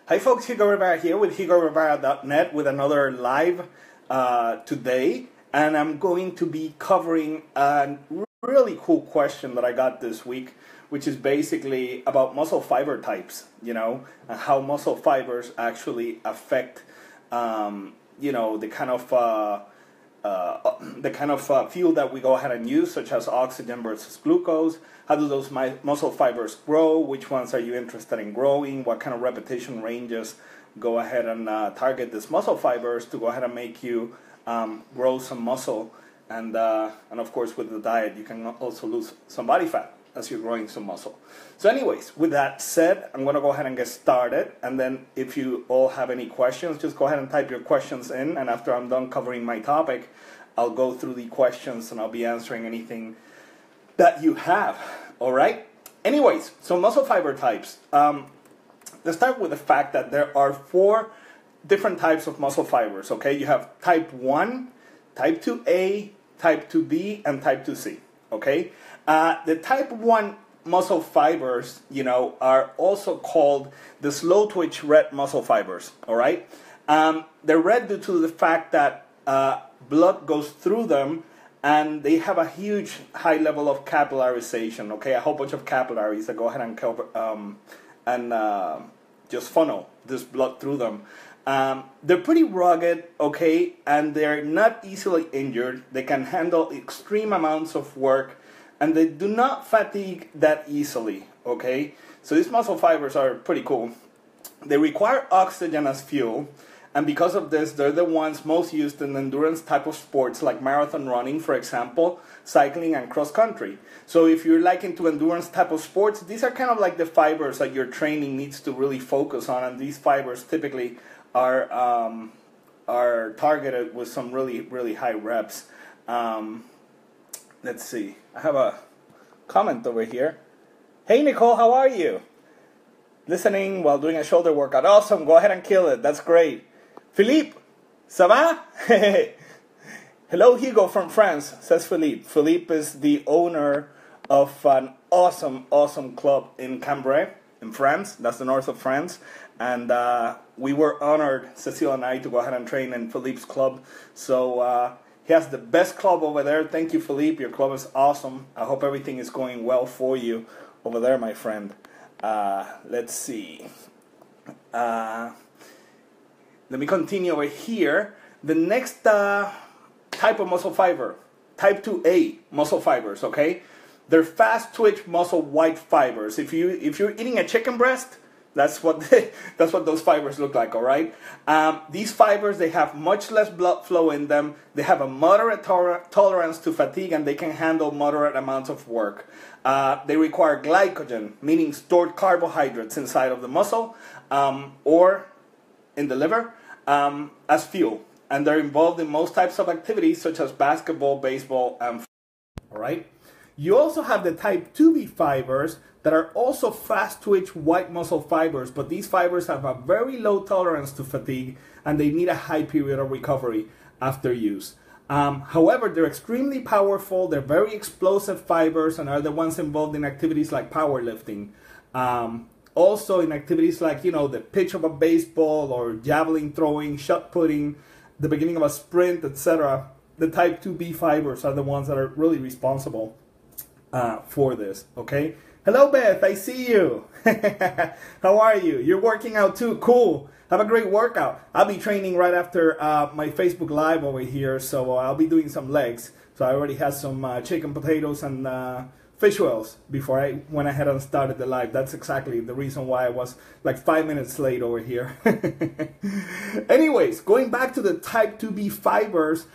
Hi folks, Hugo Rivera here with HugoRivera.net with another live today, and I'm going to be covering a really cool question that I got this week, which is basically about muscle fiber types, and how muscle fibers actually affect, the kind of fuel that we go ahead and use, such as oxygen versus glucose. How do those muscle fibers grow? Which ones are you interested in growing? What kind of repetition ranges go ahead and target these muscle fibers to go ahead and make you grow some muscle? And of course, with the diet, you can also lose some body fat as you're growing some muscle. So anyways, with that said, I'm going to go ahead and get started. And then if you all have any questions, just go ahead and type your questions in. And after I'm done covering my topic, I'll go through the questions and I'll be answering anything that you have. All right? Anyways, so muscle fiber types. Let's start with the fact that there are 4 different types of muscle fibers. Okay? You have type 1, type 2A, type 2B, and type 2C. Okay? The type 1 muscle fibers, are also called the slow twitch red muscle fibers. All right? They're red due to the fact that blood goes through them, and they have a huge high level of capillarization. Okay, a whole bunch of capillaries that go ahead and just funnel this blood through them. They're pretty rugged, okay, and they're not easily injured. They can handle extreme amounts of work, and they do not fatigue that easily. Okay, so these muscle fibers are pretty cool. They require oxygen as fuel. And because of this, they're the ones most used in endurance type of sports like marathon running, for example, cycling and cross country. So if you're like into endurance type of sports, these are kind of like the fibers that your training needs to really focus on. And these fibers typically are targeted with some really, really high reps. Let's see. I have a comment over here. Hey, Nicole, how are you? Listening while doing a shoulder workout. Awesome. Go ahead and kill it. That's great. Philippe, ça va? Hello, Hugo from France, says Philippe. Philippe is the owner of an awesome club in Cambrai, in France. That's the north of France. And we were honored, Cecile and I, to go ahead and train in Philippe's club. So he has the best club over there. Thank you, Philippe. Your club is awesome. I hope everything is going well for you over there, my friend. Let's see. Let me continue over here. The next type of muscle fiber, type 2A muscle fibers, okay? They're fast twitch muscle white fibers. If you're eating a chicken breast, that's what those fibers look like, all right? These fibers, they have much less blood flow in them. They have a moderate tolerance to fatigue, and they can handle moderate amounts of work. They require glycogen, meaning stored carbohydrates inside of the muscle or in the liver as fuel. And they're involved in most types of activities such as basketball, baseball, and football. All right? You also have the type 2B fibers that are also fast twitch white muscle fibers, but these fibers have a very low tolerance to fatigue, and they need a high period of recovery after use. However, they're extremely powerful. They're very explosive fibers and are the ones involved in activities like powerlifting. Also in activities like, the pitch of a baseball or javelin throwing, shot putting, the beginning of a sprint, etc. The type 2B fibers are the ones that are really responsible for this, okay? Hello, Beth. I see you. How are you? You're working out too. Cool. Have a great workout. I'll be training right after my Facebook Live over here, so I'll be doing some legs. So I already had some chicken potatoes and fish oils before I went ahead and started the live. That's exactly the reason why I was like 5 minutes late over here. Anyways, going back to the type 2B fibers,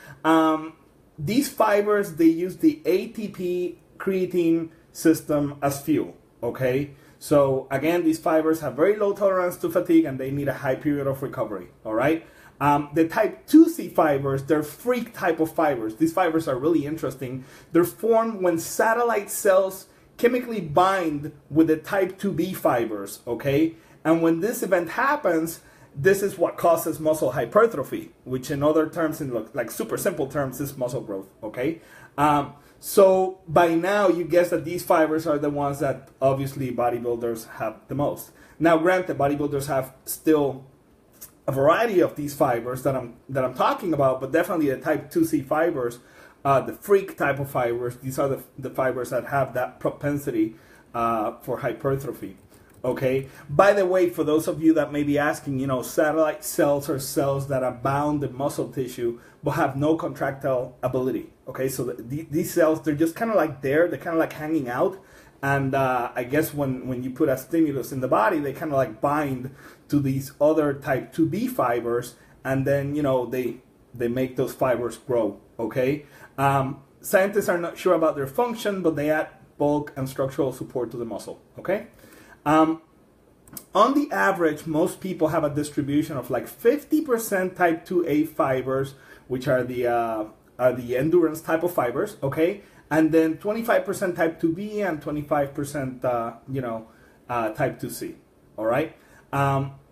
these fibers, they use the ATP creatine system as fuel, okay? So again, these fibers have very low tolerance to fatigue, and they need a high period of recovery, all right? The type 2C fibers, they're freak type of fibers. These fibers are really interesting. They're formed when satellite cells chemically bind with the type 2B fibers, okay? And when this event happens, this is what causes muscle hypertrophy, which in other terms, in like super simple terms, is muscle growth, okay? So by now, you guess that these fibers are the ones that obviously bodybuilders have the most. Now, granted, bodybuilders have still a variety of these fibers that I'm talking about, but definitely the type 2C fibers, the freak type of fibers, these are the fibers that have that propensity for hypertrophy. Okay. By the way, for those of you that may be asking, satellite cells are cells that abound in muscle tissue but have no contractile ability. Okay, so these cells, they're just kind of like there, they're kind of like hanging out, and I guess when you put a stimulus in the body, they kind of like bind to these other type 2B fibers, and then they make those fibers grow. Okay, scientists are not sure about their function, but they add bulk and structural support to the muscle. Okay. On the average, most people have a distribution of like 50% type 2A fibers, which are the endurance type of fibers, okay, and then 25% type 2B and 25% type 2C. All right.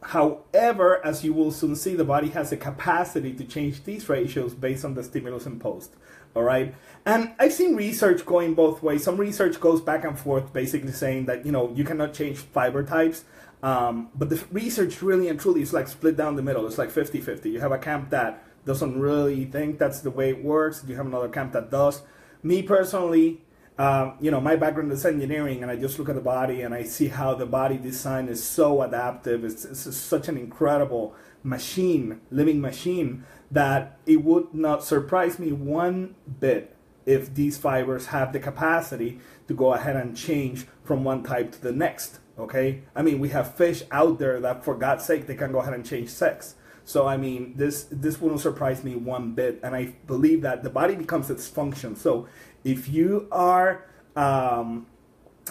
However, as you will soon see, the body has the capacity to change these ratios based on the stimulus imposed. All right. And I've seen research going both ways. Some research goes back and forth, basically saying that, you cannot change fiber types. But the research really and truly is like split down the middle. It's like 50-50. You have a camp that doesn't really think that's the way it works. You have another camp that does. Me personally, my background is engineering, and I just look at the body and I see how the body design is so adaptive. It's such an incredible machine, living machine, that it would not surprise me one bit if these fibers have the capacity to go ahead and change from one type to the next. Okay, I mean, we have fish out there that, for God's sake, they can go ahead and change sex. So I mean, this wouldn't surprise me one bit, and I believe that the body becomes its function. So if you are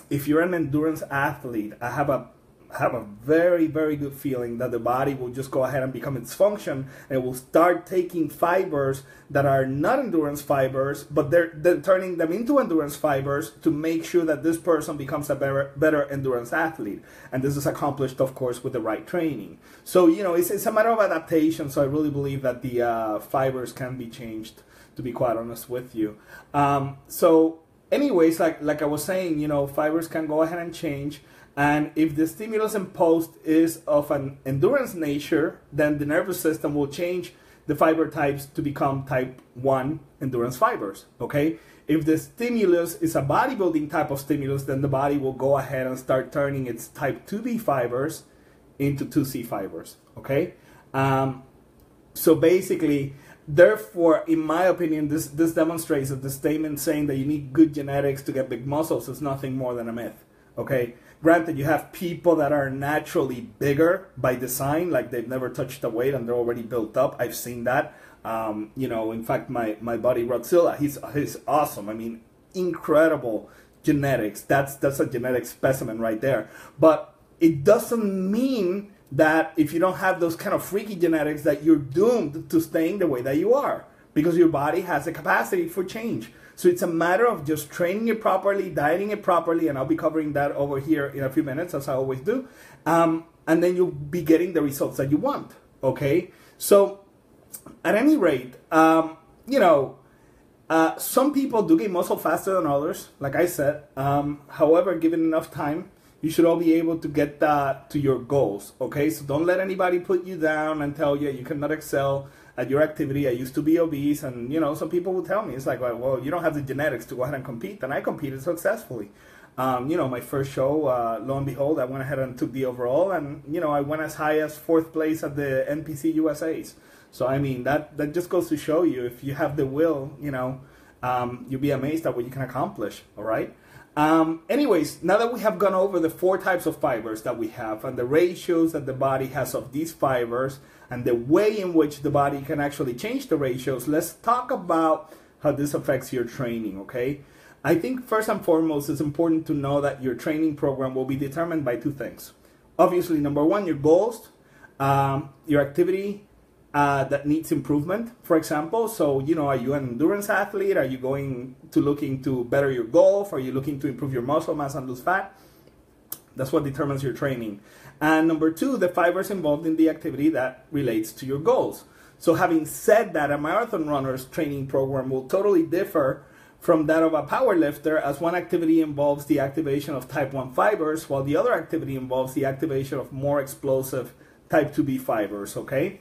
if you're an endurance athlete, I have a very, very good feeling that the body will just go ahead and become its function, and it will start taking fibers that are not endurance fibers, but they're turning them into endurance fibers to make sure that this person becomes a better endurance athlete. And this is accomplished, of course, with the right training. So, it's a matter of adaptation. So I really believe that the fibers can be changed, to be quite honest with you. So anyways, like I was saying, fibers can go ahead and change. And if the stimulus imposed is of an endurance nature, then the nervous system will change the fiber types to become type 1 endurance fibers, okay? If the stimulus is a bodybuilding type of stimulus, then the body will go ahead and start turning its type 2B fibers into 2C fibers, okay? So basically, therefore, in my opinion, this demonstrates that the statement saying that you need good genetics to get big muscles is nothing more than a myth, okay? Granted, you have people that are naturally bigger by design, like they've never touched a weight and they're already built up. I've seen that. In fact, my buddy Rodzilla, he's awesome. I mean, incredible genetics. That's a genetic specimen right there. But it doesn't mean that if you don't have those kind of freaky genetics that you're doomed to staying the way that you are, because your body has a capacity for change. So it's a matter of just training it properly, dieting it properly, and I'll be covering that over here in a few minutes, as I always do. And then you'll be getting the results that you want, okay? So at any rate, some people do gain muscle faster than others, like I said. However, given enough time, you should all be able to get to your goals, okay? So don't let anybody put you down and tell you cannot excel at your activity. I used to be obese, and some people will tell me, it's like, well, you don't have the genetics to go ahead and compete, and I competed successfully. My first show, lo and behold, I went ahead and took the overall, and I went as high as 4th place at the NPC USA's. So I mean, that just goes to show you, if you have the will, you'll be amazed at what you can accomplish. All right. Anyways, now that we have gone over the 4 types of fibers that we have and the ratios that the body has of these fibers and the way in which the body can actually change the ratios, let's talk about how this affects your training, okay? I think first and foremost, it's important to know that your training program will be determined by 2 things. Obviously, number 1, your goals, your activity that needs improvement, for example. So, are you an endurance athlete? Are you looking to better your golf? Are you looking to improve your muscle mass and lose fat? That's what determines your training. And number 2, the fibers involved in the activity that relates to your goals. So having said that, a marathon runner's training program will totally differ from that of a power lifter, as one activity involves the activation of type 1 fibers, while the other activity involves the activation of more explosive type 2B fibers, okay?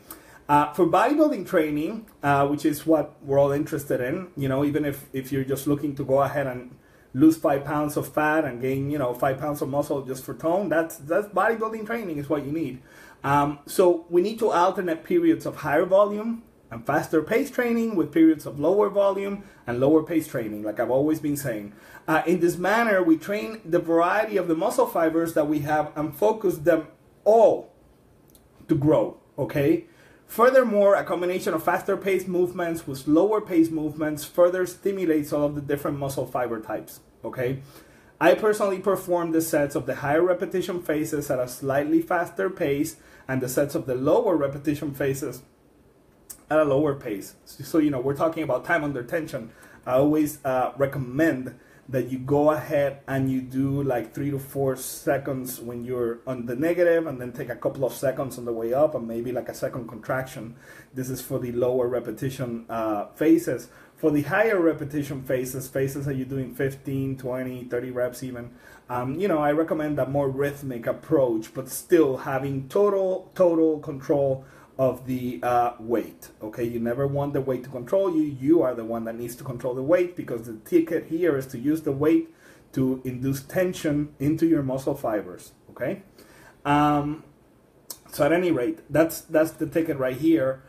For bodybuilding training, which is what we're all interested in, you know, even if you're just looking to go ahead and lose 5 pounds of fat and gain, you know, 5 pounds of muscle just for tone, that's bodybuilding training is what you need. So we need to alternate periods of higher volume and faster pace training with periods of lower volume and lower pace training, like I've always been saying. In this manner, we train the variety of the muscle fibers that we have and focus them all to grow, okay? Furthermore, a combination of faster pace movements with slower pace movements further stimulates all of the different muscle fiber types, okay? I personally perform the sets of the higher repetition phases at a slightly faster pace and the sets of the lower repetition phases at a lower pace. So, you know, we're talking about time under tension. I always recommend that you go ahead and you do like 3 to 4 seconds when you're on the negative, and then take a couple of seconds on the way up, and maybe like a second contraction. This is for the lower repetition phases. For the higher repetition phases that you're doing 15, 20, 30 reps even, you know, I recommend a more rhythmic approach, but still having total control of the weight, okay? You never want the weight to control you. You are the one that needs to control the weight, because the ticket here is to use the weight to induce tension into your muscle fibers, okay? So at any rate, that's the ticket right here.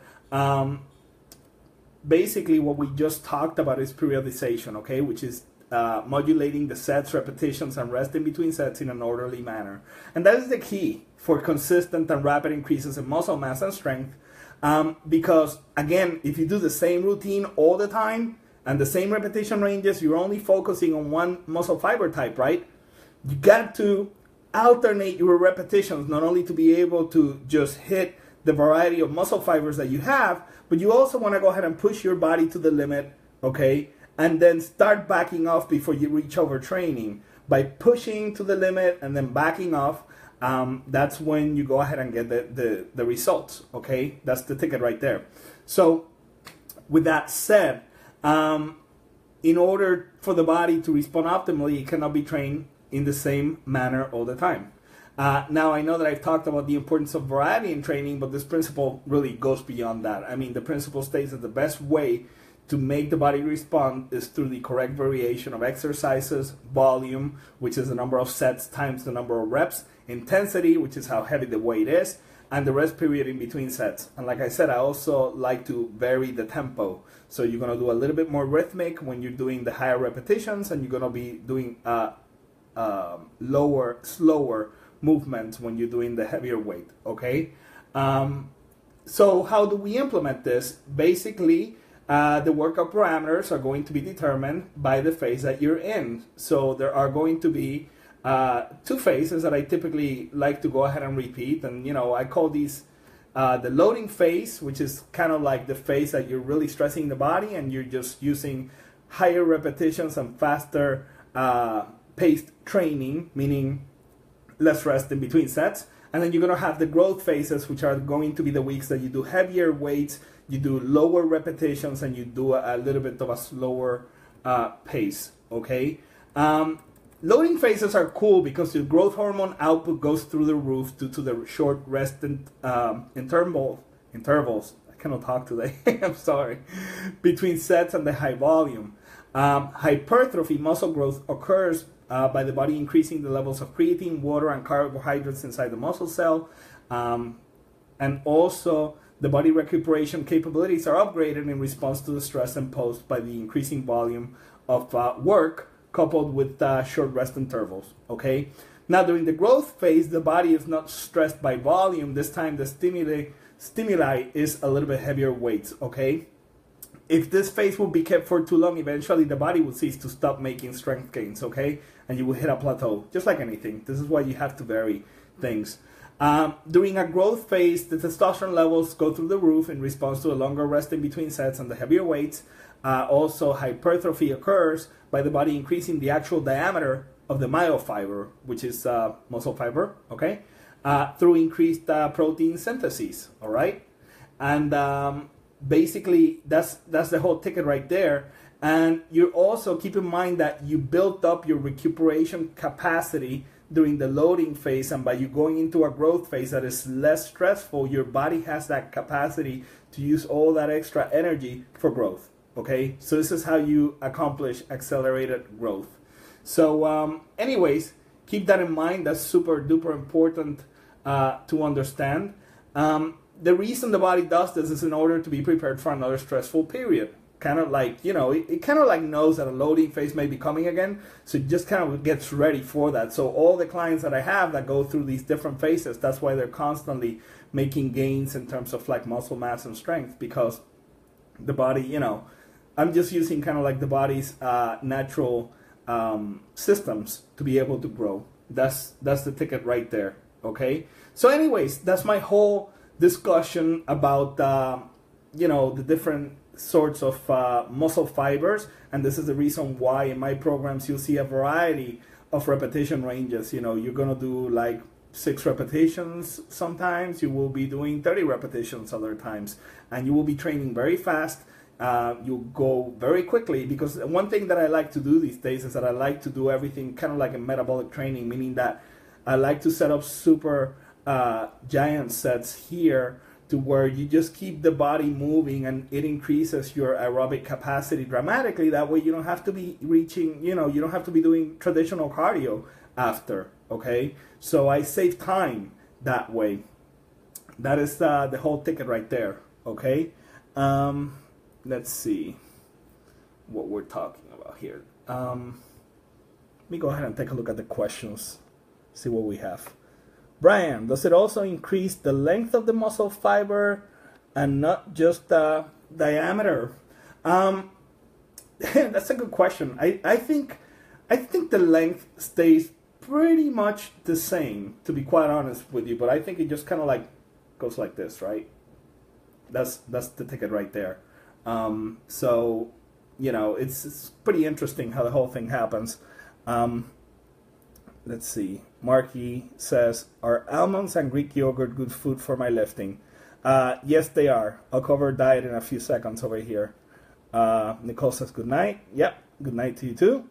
Basically, what we just talked about is periodization, okay? Which is modulating the sets, repetitions, and rest in between sets in an orderly manner. And that is the key for consistent and rapid increases in muscle mass and strength. Because, again, if you do the same routine all the time and the same repetition ranges, you're only focusing on one muscle fiber type, right? You got to alternate your repetitions, not only to be able to just hit the variety of muscle fibers that you have, but you also want to go ahead and push your body to the limit, okay? And then start backing off before you reach overtraining. By pushing to the limit and then backing off, that's when you go ahead and get the results, okay? That's the ticket right there. So with that said, in order for the body to respond optimally, it cannot be trained in the same manner all the time. Now, I know that I've talked about the importance of variety in training, but this principle really goes beyond that. I mean, the principle states that the best way to make the body respond is through the correct variation of exercises, volume, which is the number of sets times the number of reps, intensity, which is how heavy the weight is, and the rest period in between sets. And like I said, I also like to vary the tempo. So you're going to do a little bit more rhythmic when you're doing the higher repetitions, and you're going to be doing slower movements when you're doing the heavier weight, okay? So how do we implement this? Basically, the workout parameters are going to be determined by the phase that you're in. So there are going to be 2 phases that I typically like to go ahead and repeat. And, you know, I call these the loading phase, which is kind of like the phase that you're really stressing the body and you're just using higher repetitions and faster paced training, meaning less rest in between sets. And then you're going to have the growth phases, which are going to be the weeks that you do heavier weights, you do lower repetitions, and you do a little bit of a slower pace, okay? Loading phases are cool because your growth hormone output goes through the roof due to the short rest intervals. I cannot talk today, I'm sorry. Between sets and the high volume. Hypertrophy, muscle growth, occurs by the body increasing the levels of creatine, water, and carbohydrates inside the muscle cell. And also, the body recuperation capabilities are upgraded in response to the stress imposed by the increasing volume of work coupled with short rest intervals, okay? Now, during the growth phase, the body is not stressed by volume. This time, the stimuli is a little bit heavier weights, okay? If this phase will be kept for too long, eventually the body will cease to stop making strength gains, okay? And you will hit a plateau, just like anything. This is why you have to vary things. During a growth phase, the testosterone levels go through the roof in response to a longer rest in between sets and the heavier weights. Also, hypertrophy occurs by the body increasing the actual diameter of the myofiber, which is muscle fiber, okay? Through increased protein synthesis, all right? And basically, that's the whole ticket right there. And you also keep in mind that you built up your recuperation capacity during the loading phase, and by you going into a growth phase that is less stressful, your body has that capacity to use all that extra energy for growth. Okay, so this is how you accomplish accelerated growth. So anyways, keep that in mind. That's super duper important to understand. The reason the body does this is in order to be prepared for another stressful period. Kind of like, you know, it kind of like knows that a loading phase may be coming again, so it just kind of gets ready for that. So all the clients that I have that go through these different phases, that's why they're constantly making gains in terms of like muscle mass and strength, because the body, you know, I'm just using kind of like the body's natural systems to be able to grow. That's the ticket right there. Okay, so anyways, that's my whole discussion about you know, the different sorts of muscle fibers, and this is the reason why in my programs you'll see a variety of repetition ranges. You know, you're gonna do like 6 repetitions sometimes, you will be doing 30 repetitions other times, and you will be training very fast. You go very quickly, because one thing that I like to do these days is that I like to do everything kind of like a metabolic training, meaning that I like to set up super giant sets here to where you just keep the body moving, and it increases your aerobic capacity dramatically. That way you don't have to be reaching, you know, you don't have to be doing traditional cardio after, okay? So I save time that way. That is the whole ticket right there, okay? Let's see what we're talking about here. Let me go ahead and take a look at the questions, see what we have. Brian, does it also increase the length of the muscle fiber and not just the diameter? That's a good question. I think the length stays pretty much the same, to be quite honest with you, but I think it just kind of like goes like this, right? That's the ticket right there. So, you know, it's pretty interesting how the whole thing happens. Let's see. Marky says, are almonds and Greek yogurt good food for my lifting? Yes, they are. I'll cover diet in a few seconds over here. Nicole says, good night. Yep, good night to you too.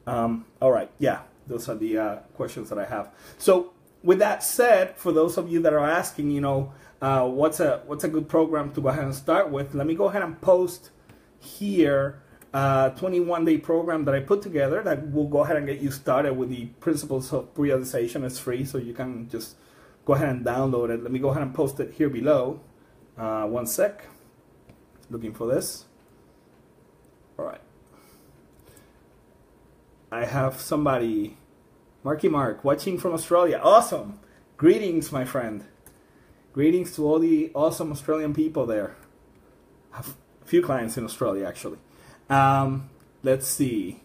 All right, yeah, those are the questions that I have. So with that said, for those of you that are asking, you know, what's a good program to go ahead and start with, let me go ahead and post here 21-day program that I put together that will go ahead and get you started with the principles of periodization. It's free, so you can just go ahead and download it. Let me go ahead and post it here below. One sec. Looking for this. All right. I have somebody, Marky Mark, watching from Australia. Awesome. Greetings, my friend. Greetings to all the awesome Australian people there. I have a few clients in Australia, actually. Let's see.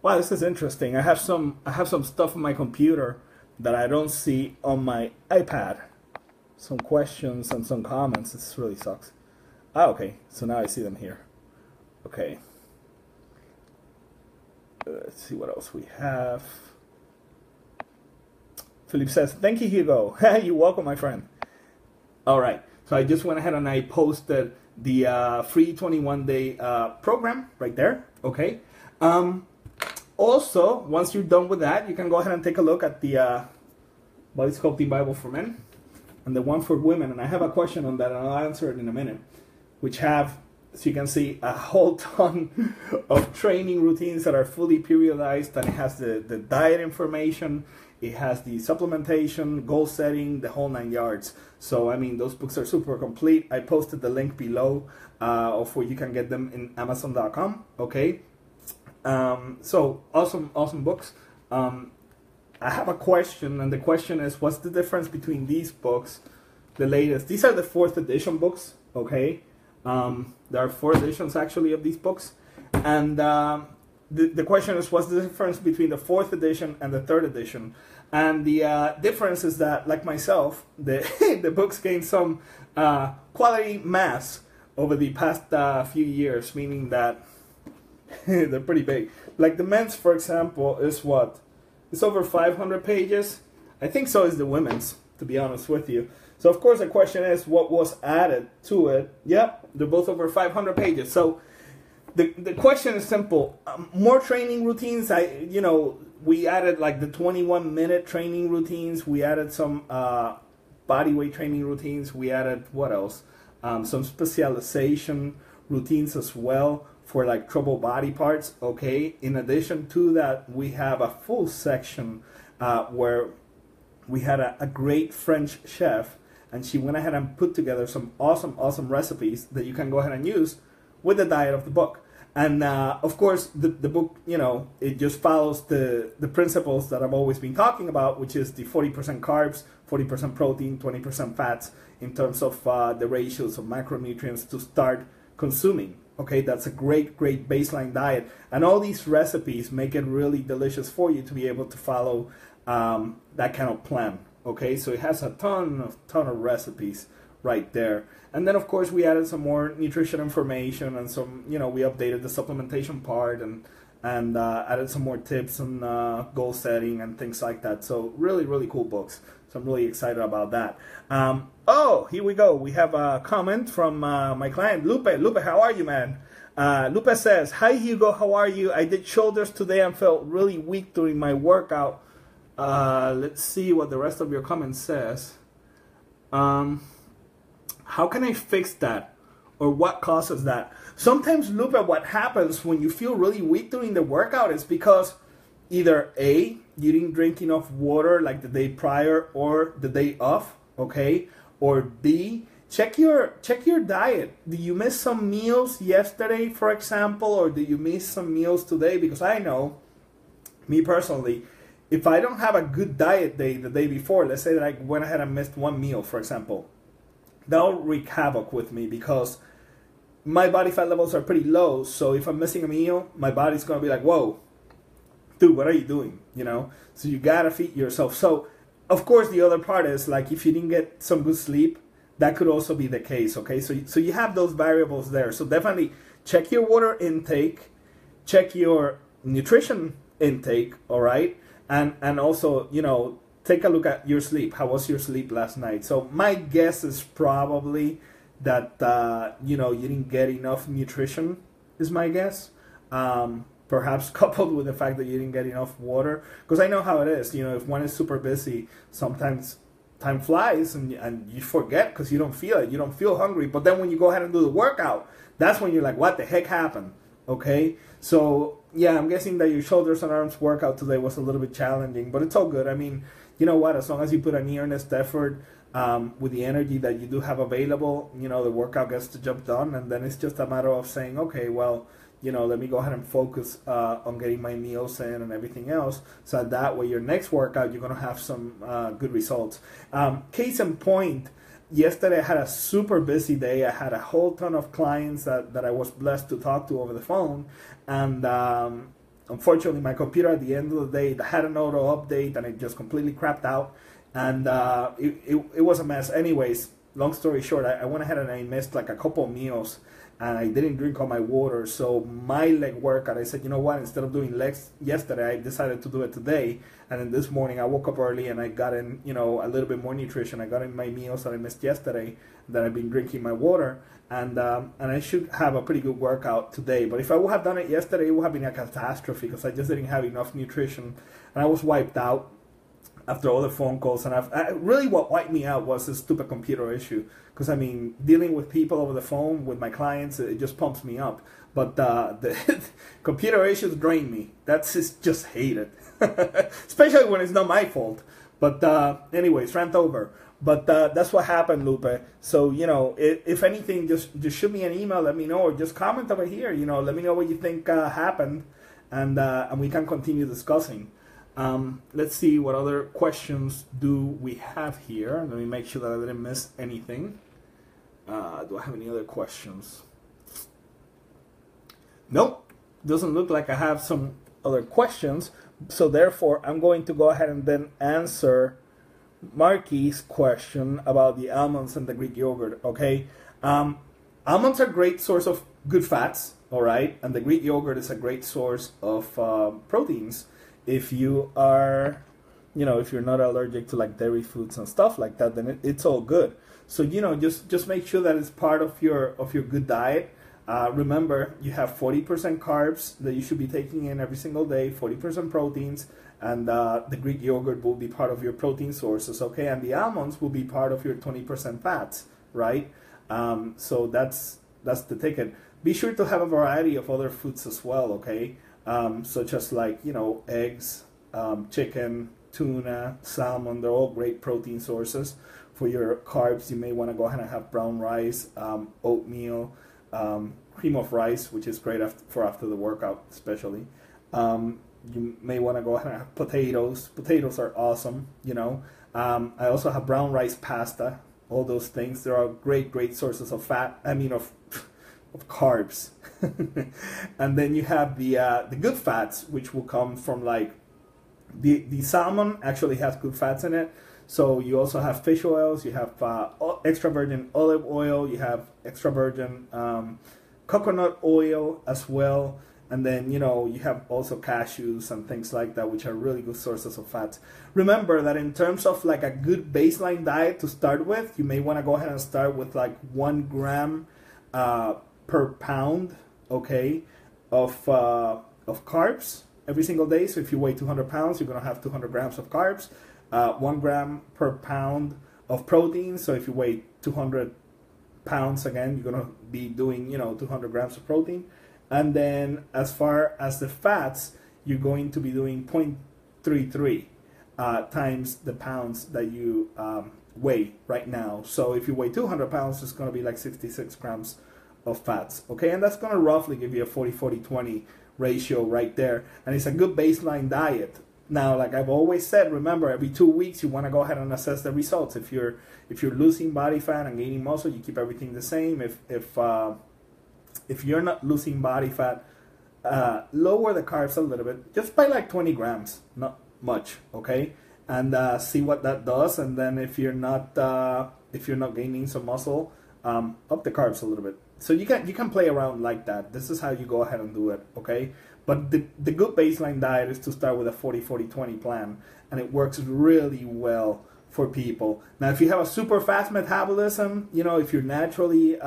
Wow, this is interesting. I have some stuff on my computer that I don't see on my iPad. Some questions and some comments. This really sucks. Ah, okay. So now I see them here. Okay. Let's see what else we have. Philip says, thank you, Hugo. You're welcome, my friend. All right. So I just went ahead and I posted the free 21-day program right there. Okay. Also, once you're done with that, you can go ahead and take a look at the Body Sculpting Bible for Men and the one for women. And I have a question on that, and I'll answer it in a minute, which have, as you can see, a whole ton of training routines that are fully periodized, and it has the diet information, it has the supplementation, goal setting, the whole 9 yards. So, I mean, those books are super complete. I posted the link below of where you can get them in Amazon.com, okay? So, awesome books. I have a question, and the question is, what's the difference between these books, the latest? These are the 4th edition books, okay? There are 4 editions, actually, of these books. And the question is, what's the difference between the 4th edition and the 3rd edition? And the difference is that, like myself, the books gained some quality mass over the past few years, meaning that they're pretty big. Like the men's, for example, is what? It's over 500 pages. I think so is the women's, to be honest with you. So, of course, the question is, what was added to it? Yep, they're both over 500 pages. So, the question is simple. More training routines. We added like the 21-minute training routines. We added some body weight training routines. We added, what else? Some specialization routines as well for like trouble body parts. Okay. In addition to that, we have a full section where we had a great French chef, and she went ahead and put together some awesome recipes that you can go ahead and use with the diet of the book. And of course, the book, it just follows the principles that I've always been talking about, which is the 40% carbs, 40% protein, 20% fats in terms of the ratios of macronutrients to start consuming. Okay, that's a great baseline diet. And all these recipes make it really delicious for you to be able to follow that kind of plan. Okay, so it has a ton of recipes right there. And then of course we added some more nutrition information and some, we updated the supplementation part and added some more tips on goal setting and things like that. So really cool books. So I'm really excited about that. Oh, here we go. We have a comment from my client, Lupe. Lupe, how are you, man? Lupe says, hi, Hugo, how are you? I did shoulders today and felt really weak during my workout. Let's see what the rest of your comment says. How can I fix that? Or what causes that? Sometimes, Lupe, what happens when you feel really weak during the workout is because either A, you didn't drink enough water like the day prior or the day off, okay? Or B, check your diet. Did you miss some meals yesterday, for example, or did you miss some meals today? Because I know, me personally, if I don't have a good diet day the day before, let's say that I went ahead and missed one meal, for example, that'll wreak havoc with me because my body fat levels are pretty low. So if I'm missing a meal, my body's going to be like, whoa, dude, what are you doing? So you got to feed yourself. So of course, the other part is like if you didn't get some good sleep, that could also be the case. Okay, so you have those variables there. So definitely check your water intake, check your nutrition intake. All right. And also, take a look at your sleep. How was your sleep last night? So my guess is probably that, you didn't get enough nutrition is my guess. Perhaps coupled with the fact that you didn't get enough water. Because I know how it is. If one is super busy, sometimes time flies and you forget because you don't feel it. You don't feel hungry. But then when you go ahead and do the workout, that's when you're like, what the heck happened? Okay? So, yeah, I'm guessing that your shoulders and arms workout today was a little bit challenging. But it's all good. I mean, you know what? As long as you put an earnest effort with the energy that you do have available, the workout gets the job done. And then it's just a matter of saying, okay, well, let me go ahead and focus on getting my meals in and everything else. So that way your next workout, you're going to have some good results. Case in point, yesterday I had a super busy day. I had a whole ton of clients that I was blessed to talk to over the phone. And unfortunately, my computer at the end of the day had an auto update and it just completely crapped out. And it was a mess. Anyways, long story short, I went ahead and I missed like a couple of meals. And I didn't drink all my water. So my leg workout, I said, you know what? Instead of doing legs yesterday, I decided to do it today. And then this morning, I woke up early and I got in, a little bit more nutrition. I got in my meals that I missed yesterday. That I've been drinking my water. And I should have a pretty good workout today. But if I would have done it yesterday, it would have been a catastrophe because I just didn't have enough nutrition. And I was wiped out after all the phone calls. And really what wiped me out was this stupid computer issue. Because, I mean, dealing with people over the phone, with my clients, it just pumps me up. But the computer issues drain me. That's just hate it. Especially when it's not my fault. But anyways, rant over. But that's what happened, Lupe. So, if anything, just shoot me an email, let me know. Or just comment over here, let me know what you think happened. And we can continue discussing. Let's see what other questions do we have here. Let me make sure that I didn't miss anything. Do I have any other questions? Nope. Doesn't look like I have some other questions. So therefore, I'm going to go ahead and then answer Marky's question about the almonds and the Greek yogurt. Okay. Almonds are a great source of good fats. All right. And the Greek yogurt is a great source of proteins. If you are, if you're not allergic to like dairy foods and stuff like that, then it's all good. So, just make sure that it's part of your good diet. Remember, you have 40% carbs that you should be taking in every single day, 40% proteins, and the Greek yogurt will be part of your protein sources, okay? And the almonds will be part of your 20% fats, right? So that's the ticket. Be sure to have a variety of other foods as well, okay? Such as like, you know, eggs, chicken, tuna, salmon. They're all great protein sources. For your carbs, you may want to go ahead and have brown rice, oatmeal, cream of rice, which is great for after the workout, especially. You may want to go ahead and have potatoes. Potatoes are awesome, you know. I also have brown rice pasta. All those things. There are great sources of fat. I mean, of carbs. And then you have the good fats, which will come from like the salmon actually has good fats in it. So you also have fish oils, you have extra virgin olive oil, you have extra virgin coconut oil as well. And then, you know, you have also cashews and things like that, which are really good sources of fats. Remember that in terms of like a good baseline diet to start with, you may want to go ahead and start with like 1 gram per pound, okay, of carbs every single day. So if you weigh 200 pounds, you're going to have 200 grams of carbs. 1 gram per pound of protein. So if you weigh 200 pounds, again, you're going to be doing, you know, 200 grams of protein. And then as far as the fats, you're going to be doing 0.33 times the pounds that you weigh right now. So if you weigh 200 pounds, it's going to be like 66 grams of fats. Okay, and that's going to roughly give you a 40-40-20 ratio right there. And it's a good baseline diet. Now, like I've always said, remember, every 2 weeks you want to go ahead and assess the results. If you're losing body fat and gaining muscle, you keep everything the same. If you're not losing body fat, lower the carbs a little bit, just by like 20 grams, not much, okay? And see what that does. And then if you're not gaining some muscle, up the carbs a little bit. So you can play around like that. This is how you go ahead and do it, okay? But the good baseline diet is to start with a 40-40-20 plan, and it works really well for people. Now, if you have a super fast metabolism, you know, if you're naturally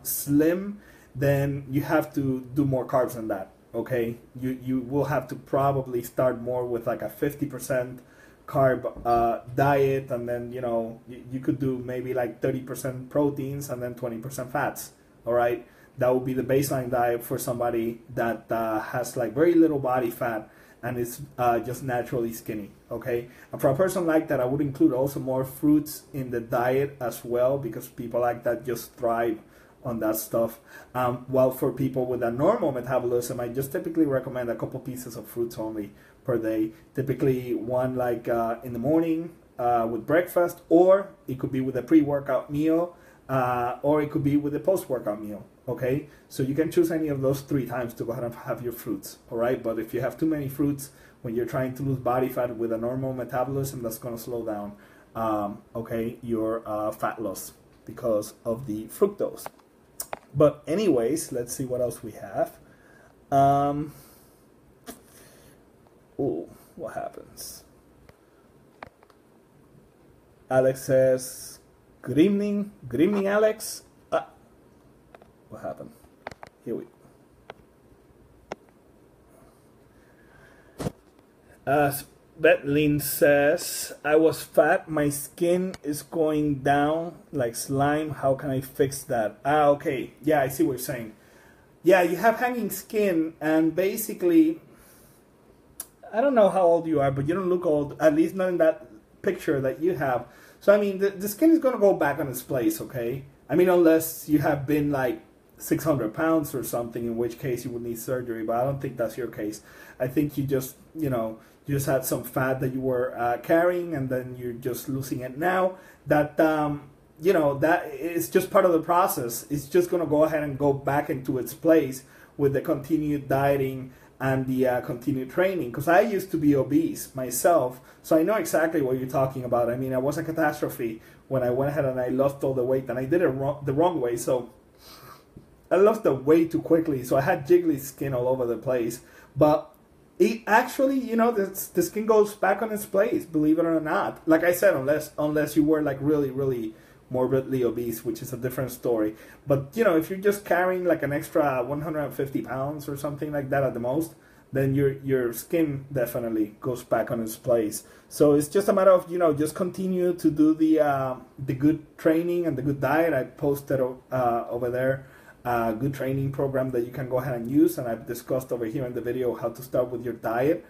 slim, then you have to do more carbs than that, okay? You will have to probably start more with like a 50% carb diet, and then, you know, you could do maybe like 30% proteins and then 20% fats, all right? That would be the baseline diet for somebody that has like very little body fat and is just naturally skinny, okay? And for a person like that, I would include also more fruits in the diet as well, because people like that just thrive on that stuff. While for people with a normal metabolism, I just typically recommend a couple pieces of fruits only per day. Typically one like in the morning with breakfast, or it could be with a pre-workout meal, or it could be with a post-workout meal, okay? So you can choose any of those 3 times to go ahead and have your fruits, all right? But if you have too many fruits when you're trying to lose body fat with a normal metabolism, that's going to slow down, okay, your fat loss because of the fructose. But anyways, let's see what else we have. What happens? Alex says, good evening, Alex. What happened? Here we go. Betlin says, I was fat, my skin is going down like slime, how can I fix that? Okay, yeah, I see what you're saying. Yeah, you have hanging skin, and basically, I don't know how old you are, but you don't look old, at least not in that picture that you have. So, I mean, the skin is going to go back on its place, okay? I mean, unless you have been like 600 pounds or something, in which case you would need surgery, but I don't think that's your case. I think you just, you know, you just had some fat that you were carrying, and then you're just losing it now. That, you know, that is just part of the process. It's just going to go ahead and go back into its place with the continued dieting and the continued training. Because I used to be obese myself, so I know exactly what you're talking about. I mean, it was a catastrophe when I went ahead and I lost all the weight, and I did it the wrong way. So I lost the weight too quickly, so I had jiggly skin all over the place. But it actually, you know, the skin goes back on its place, believe it or not. Like I said, unless you were like really morbidly obese, which is a different story. But, you know, if you're just carrying like an extra 150 pounds or something like that at the most, then your skin definitely goes back on its place. So it's just a matter of, you know, just continue to do the good training and the good diet. I posted over there a good training program that you can go ahead and use, and I've discussed over here in the video how to start with your diet.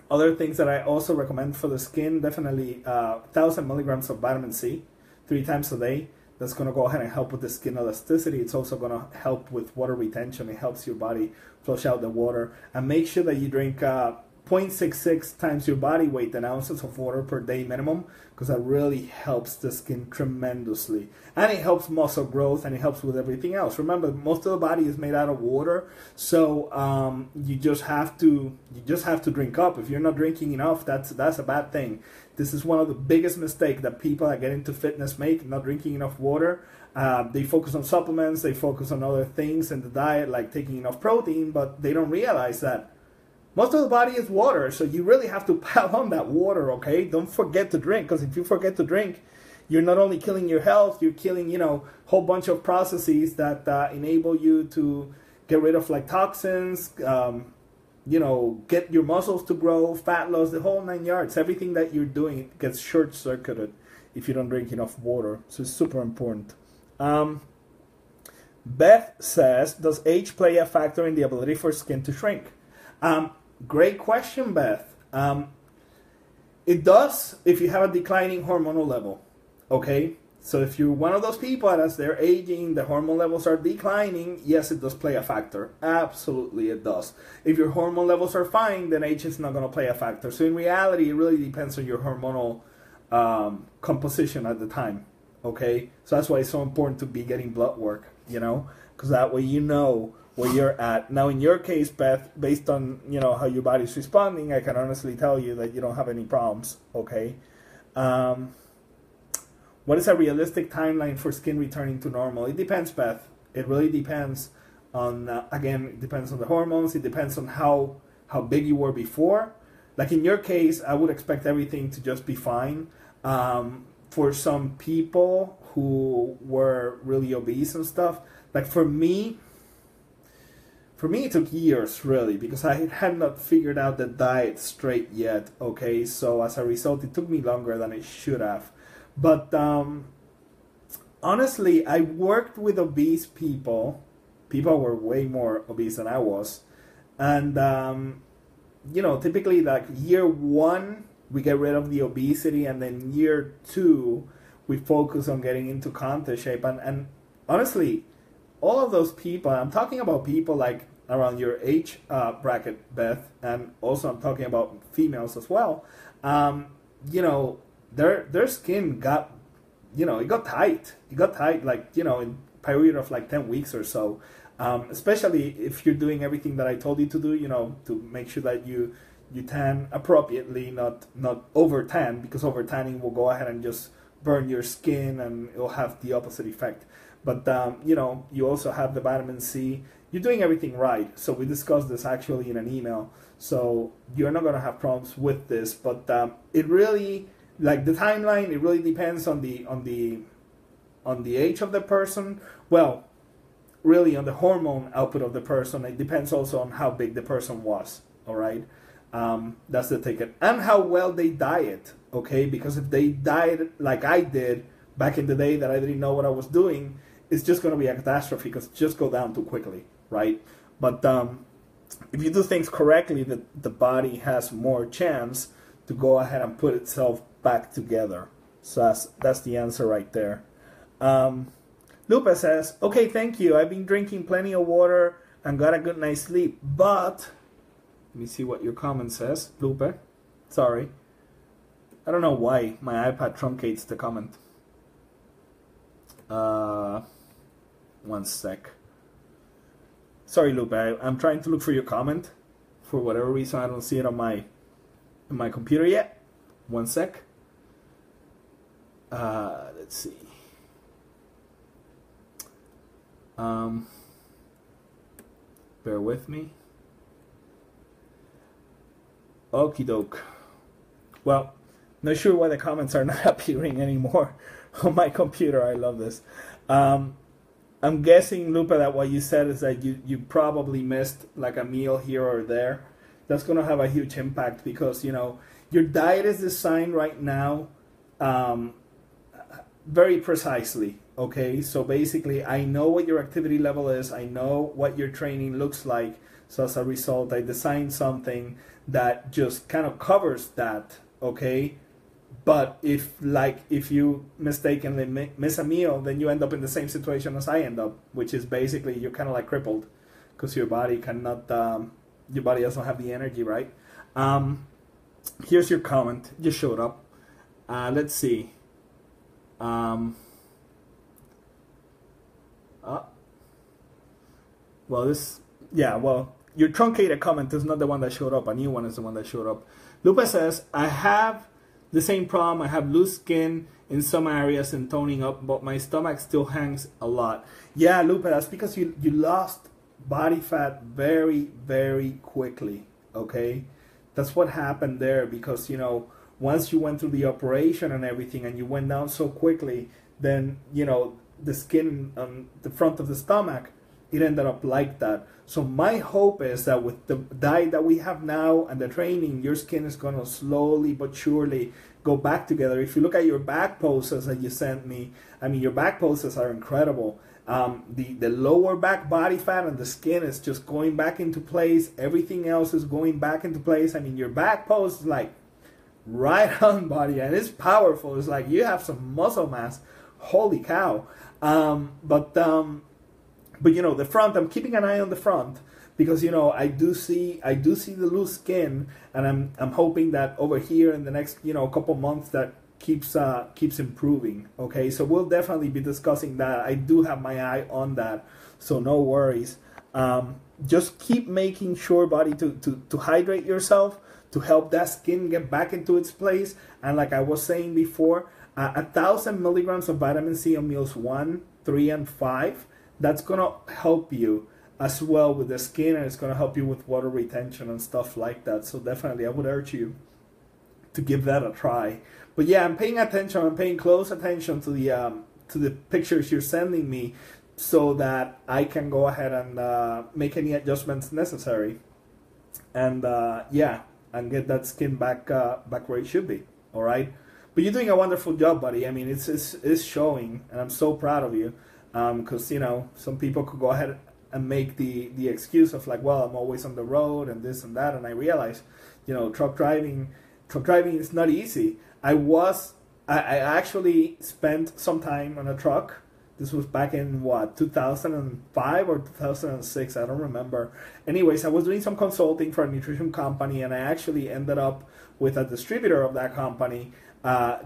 Other things that I also recommend for the skin, definitely 1,000 milligrams of vitamin C 3 times a day. That's going to go ahead and help with the skin elasticity. It's also going to help with water retention. It helps your body flush out the water. And make sure that you drink 0.66 times your body weight in ounces of water per day minimum, because that really helps the skin tremendously. And it helps muscle growth, and it helps with everything else. Remember, most of the body is made out of water, so you just have to drink up. If you're not drinking enough, that's a bad thing. This is one of the biggest mistakes that people that get into fitness make, not drinking enough water. They focus on supplements, they focus on other things in the diet, like taking enough protein, but they don't realize that most of the body is water, so you really have to pile on that water, okay? Don't forget to drink, because if you forget to drink, you're not only killing your health, you're killing, you know, a whole bunch of processes that enable you to get rid of like toxins, you know, get your muscles to grow, fat loss, the whole 9 yards. Everything that you're doing gets short-circuited if you don't drink enough water, so it's super important. Beth says, does age play a factor in the ability for skin to shrink? Great question, Beth. It does if you have a declining hormonal level, okay? So if you're one of those people that as they're aging, the hormone levels are declining, yes, it does play a factor. Absolutely, it does. If your hormone levels are fine, then age is not going to play a factor. So in reality, it really depends on your hormonal composition at the time, okay? So that's why it's so important to be getting blood work, you know, because that way you know where you're at. Now, in your case, Beth, based on, you know, how your body's responding, I can honestly tell you that you don't have any problems, okay? What is a realistic timeline for skin returning to normal? It depends, Beth. It really depends on, again, it depends on the hormones. It depends on how big you were before. Like in your case, I would expect everything to just be fine. For some people who were really obese and stuff, like for me, it took years, really, because I had not figured out the diet straight yet, okay? So as a result, it took me longer than it should have. But honestly, I worked with obese people. People were way more obese than I was. And, you know, typically like year 1, we get rid of the obesity. And then year 2, we focus on getting into contest shape. And honestly, all of those people, I'm talking about people like around your age bracket, Beth, and also I'm talking about females as well. You know, their skin got, you know, it got tight. It got tight, like, you know, in a period of like 10 weeks or so. Especially if you're doing everything that I told you to do, you know, to make sure that you tan appropriately, not over tan, because over tanning will go ahead and just burn your skin and it'll have the opposite effect. But, you know, you also have the vitamin C. You're doing everything right. So we discussed this actually in an email. So you're not going to have problems with this. But it really, like the timeline, it really depends on the age of the person. Well, really on the hormone output of the person. It depends also on how big the person was. All right. That's the ticket. And how well they diet. Okay. Because if they diet like I did back in the day that I didn't know what I was doing, it's just going to be a catastrophe because it just go down too quickly, right? But if you do things correctly, the body has more chance to go ahead and put itself back together. So that's the answer right there. Lupa says, okay, thank you. I've been drinking plenty of water and got a good night's sleep. But, let me see what your comment says, Lupa. Sorry. I don't know why my iPad truncates the comment. One sec. Sorry, Lupe. I'm trying to look for your comment. For whatever reason, I don't see it on my computer yet. One sec. Let's see. Bear with me. Okie doke. Well, Not sure why the comments are not appearing anymore on my computer. I love this. I'm guessing, Lupa, that what you said is that you probably missed like a meal here or there. That's going to have a huge impact because, you know, your diet is designed right now very precisely, okay? So basically, I know what your activity level is. I know what your training looks like. So as a result, I designed something that just kind of covers that, okay? But if you mistakenly miss a meal, then you end up in the same situation as I end up, which is basically you're kind of like crippled because your body cannot, your body doesn't have the energy, right? Here's your comment. Just showed up. Let's see. Well, your truncated comment is not the one that showed up. A new one is the one that showed up. Lupa says, I have the same problem. I have loose skin in some areas and toning up, but my stomach still hangs a lot. Yeah, Lupa, that's because you lost body fat very, very quickly, okay? That's what happened there because, you know, once you went through the operation and everything and you went down so quickly, then, you know, the skin on the front of the stomach, it ended up like that. So my hope is that with the diet that we have now and the training, your skin is going to slowly but surely go back together. If you look at your back poses that you sent me, I mean, your back poses are incredible. The lower back body fat and the skin is just going back into place. Everything else is going back into place. I mean, your back pose is like right on, body, and it's powerful. It's like you have some muscle mass. Holy cow. But you know, the front, I'm keeping an eye on the front because, you know, I do see the loose skin, and I'm hoping that over here in the next, you know, couple months that keeps improving. Okay, so we'll definitely be discussing that. I do have my eye on that, so no worries. Just keep making sure, buddy, to hydrate yourself to help that skin get back into its place. And like I was saying before, 1,000 milligrams of vitamin C on meals 1, 3, and 5. That's gonna help you as well with the skin, and it's gonna help you with water retention and stuff like that. So definitely, I would urge you to give that a try. But yeah, I'm paying attention. I'm paying close attention to the pictures you're sending me, so that I can go ahead and make any adjustments necessary, and and get that skin back where it should be. All right. But you're doing a wonderful job, buddy. I mean, it's showing, and I'm so proud of you. Because, you know, some people could go ahead and make the excuse of like, well, I'm always on the road and this and that, and I realize, you know, truck driving is not easy. I actually spent some time on a truck. This was back in what, 2005 or 2006, I don't remember. Anyways, I was doing some consulting for a nutrition company, and I actually ended up with a distributor of that company,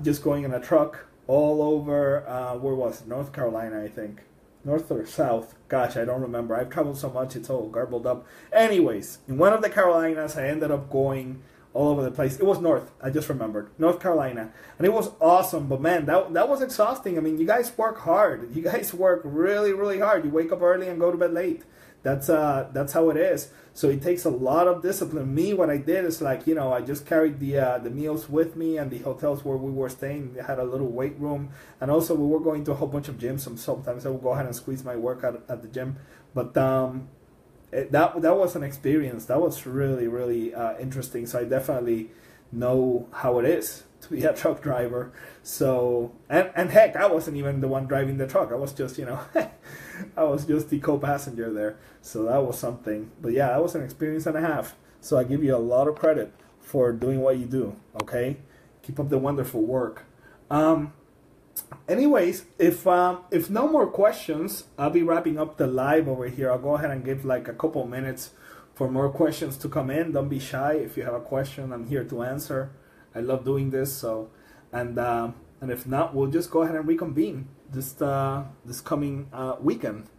just going in a truck all over, where was it? North Carolina, I think. North or South? Gosh, I don't remember. I've traveled so much, it's all garbled up. Anyways, in one of the Carolinas, I ended up going all over the place. It was North, I just remembered. North Carolina. And it was awesome, but man, that was exhausting. I mean, you guys work hard. You guys work really, really hard. You wake up early and go to bed late. That's how it is. So it takes a lot of discipline. Me, what I did is like, you know, I just carried the meals with me, and the hotels where we were staying, they had a little weight room, and also we were going to a whole bunch of gyms. And sometimes I would go ahead and squeeze my workout at the gym. But that was an experience. That was really, really interesting. So I definitely know how it is to be a truck driver. So and heck, I wasn't even the one driving the truck. I was just, you know, I was just the co-passenger there. So that was something. But yeah, that was an experience and a half. So I give you a lot of credit for doing what you do. Okay, keep up the wonderful work. Anyways, if no more questions, I'll be wrapping up the live over here. I'll go ahead and give like a couple minutes for more questions to come in. Don't be shy. If you have a question, I'm here to answer. I love doing this. So, and if not, we'll just go ahead and reconvene this coming weekend.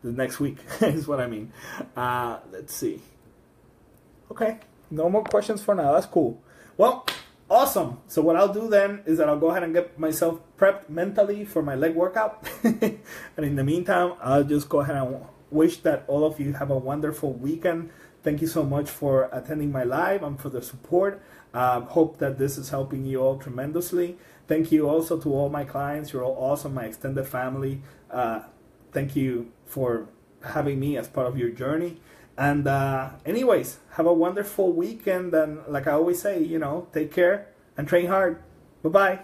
The next week is what I mean. Let's see. Okay, no more questions for now. That's cool. Well, awesome. So what I'll do then is that I'll go ahead and get myself prepped mentally for my leg workout. And in the meantime, I'll just go ahead and wish that all of you have a wonderful weekend. Thank you so much for attending my live and for the support. Hope that this is helping you all tremendously. Thank you also to all my clients. You're all awesome, my extended family. Thank you for having me as part of your journey. And anyways, have a wonderful weekend. And like I always say, take care and train hard. Bye-bye.